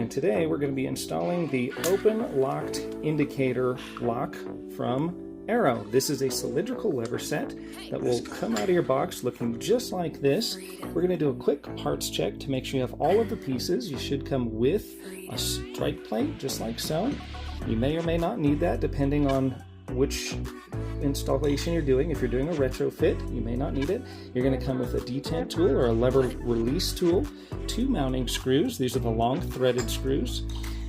and today we're going to be installing the open locked indicator lock from Arrow. This is a cylindrical lever set that will come out of your box looking just like this. We're going to do a quick parts check to make sure you have all of the pieces. You should come with a strike plate, just like so. You may or may not need that depending on which installation you're doing. If you're doing a retrofit, you may not need it. You're going to come with a detent tool or a lever release tool, 2 mounting screws. These are the long threaded screws.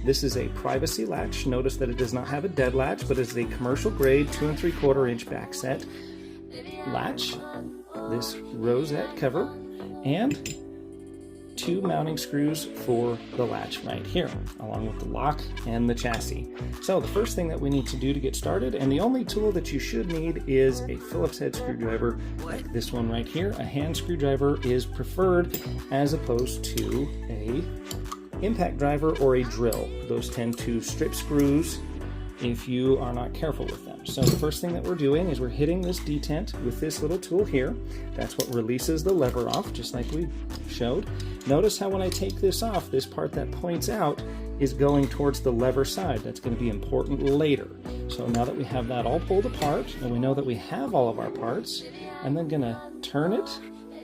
This is a privacy latch. Notice that it does not have a dead latch, but it's a commercial grade 2 3/4 inch back set latch. This rosette cover and 2 mounting screws for the latch right here, along with the lock and the chassis. So the first thing that we need to do to get started, and the only tool that you should need, is a Phillips head screwdriver like this one right here. A hand screwdriver is preferred as opposed to a impact driver or a drill. Those tend to strip screws if you are not careful with them. So the first thing that we're doing is we're hitting this detent with this little tool here. That's what releases the lever off, just like we showed. Notice how when I take this off, this part that points out is going towards the lever side. That's going to be important later. So now that we have that all pulled apart and we know that we have all of our parts, I'm then going to turn it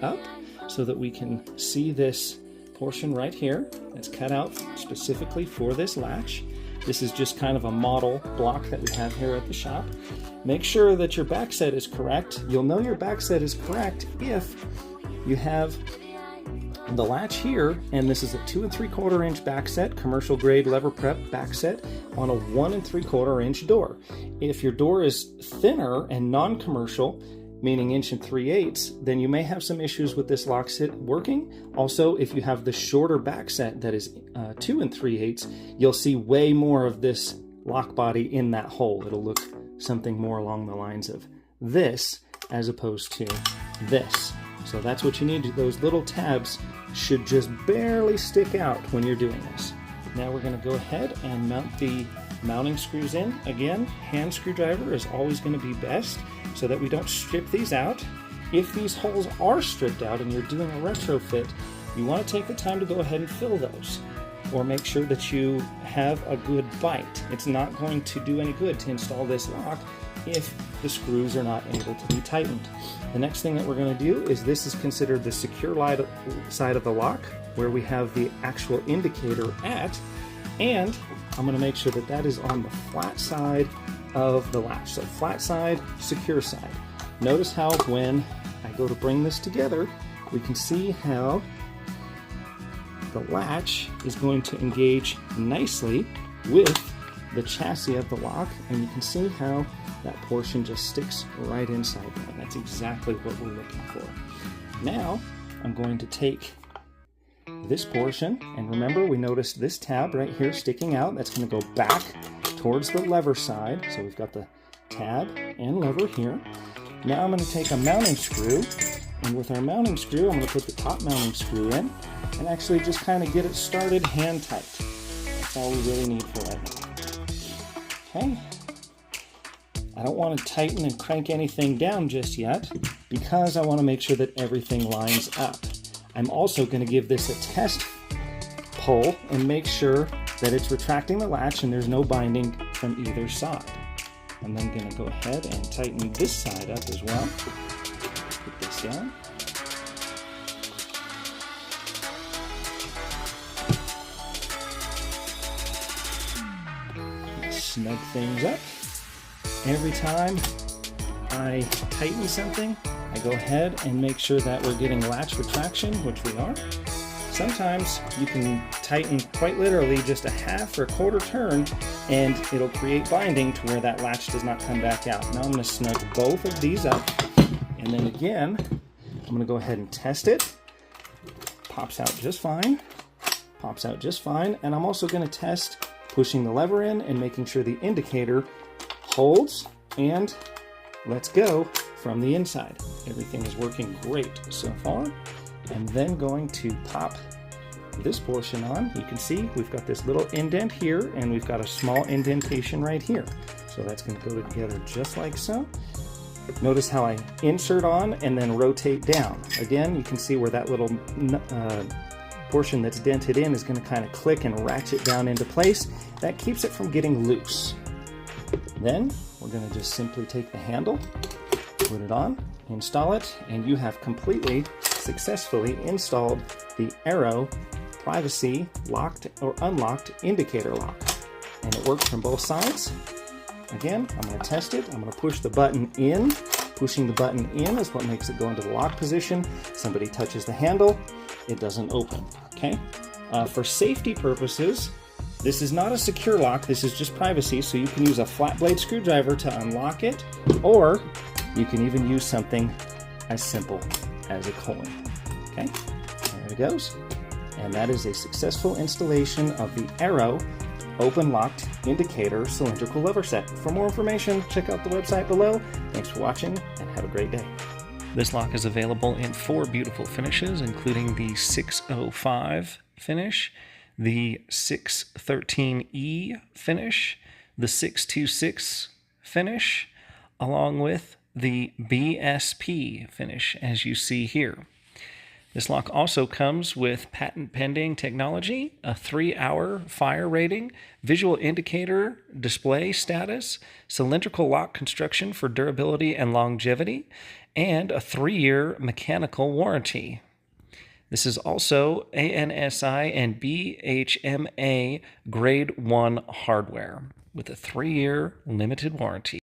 up so that we can see this portion right here that's cut out specifically for this latch. This is just kind of a model block that we have here at the shop. Make sure that your back set is correct. You'll know your back set is correct if you have the latch here, and this is a 2 3/4 inch back set, commercial grade lever prep back set on a 1 3/4 inch door. If your door is thinner and non-commercial, meaning 1 3/8, then you may have some issues with this lock set working. Also, if you have the shorter back set that is 2 3/8, you'll see way more of this lock body in that hole. It'll look something more along the lines of this as opposed to this. So that's what you need. Those little tabs should just barely stick out when you're doing this. Now we're going to go ahead and mount the mounting screws in. Again, hand screwdriver is always going to be best so that we don't strip these out. If these holes are stripped out and you're doing a retrofit, you want to take the time to go ahead and fill those, or make sure that you have a good bite. It's not going to do any good to install this lock if the screws are not able to be tightened. The next thing that we're going to do is, this is considered the secure side of the lock, where we have the actual indicator at, and I'm going to make sure that that is on the flat side of the latch. So flat side, secure side. Notice how when I go to bring this together, we can see how the latch is going to engage nicely with the chassis of the lock, and you can see how that portion just sticks right inside there. That's exactly what we're looking for. Now I'm going to take this portion, and remember, we noticed this tab right here sticking out. That's going to go back towards the lever side. So we've got the tab and lever here. Now I'm going to take a mounting screw, and with our mounting screw, I'm going to put the top mounting screw in and actually just kind of get it started hand tight. That's all we really need for right now. Okay. I don't want to tighten and crank anything down just yet because I want to make sure that everything lines up. I'm also going to give this a test pull and make sure that it's retracting the latch and there's no binding from either side. I'm then going to go ahead and tighten this side up as well. Put this down. Snug things up. Every time I tighten something, I go ahead and make sure that we're getting latch retraction, which we are. Sometimes you can tighten quite literally just a half or a quarter turn, and it'll create binding to where that latch does not come back out. Now I'm going to snug both of these up, and then again, I'm going to go ahead and test it. Pops out just fine. Pops out just fine. And I'm also going to test pushing the lever in and making sure the indicator holds, and let's go from the inside. Everything is working great so far. I'm then going to pop this portion on. You can see we've got this little indent here, and we've got a small indentation right here. So that's going to go together just like so. Notice how I insert on and then rotate down. Again, you can see where that little portion that's dented in is going to kind of click and ratchet down into place. That keeps it from getting loose. Then we're going to just simply take the handle, put it on, install it, and you have completely successfully installed the Arrow privacy locked or unlocked indicator lock. And it works from both sides. Again, I'm going to test it. I'm going to push the button in. Pushing the button in is what makes it go into the lock position. Somebody touches the handle, it doesn't open. Okay. For safety purposes, this is not a secure lock. This is just privacy, so you can use a flat blade screwdriver to unlock it, or you can even use something as simple as a coin. Okay, there it goes. And that is a successful installation of the Arrow open locked indicator cylindrical lever set. For more information, check out the website below. Thanks for watching and have a great day. This lock is available in 4 beautiful finishes, including the 605 finish, the 613E finish, the 626 finish, along with the BSP finish, as you see here. This lock also comes with patent-pending technology, a 3-hour fire rating, visual indicator display status, cylindrical lock construction for durability and longevity, and a 3-year mechanical warranty. This is also ANSI and BHMA Grade 1 hardware with a 3-year limited warranty.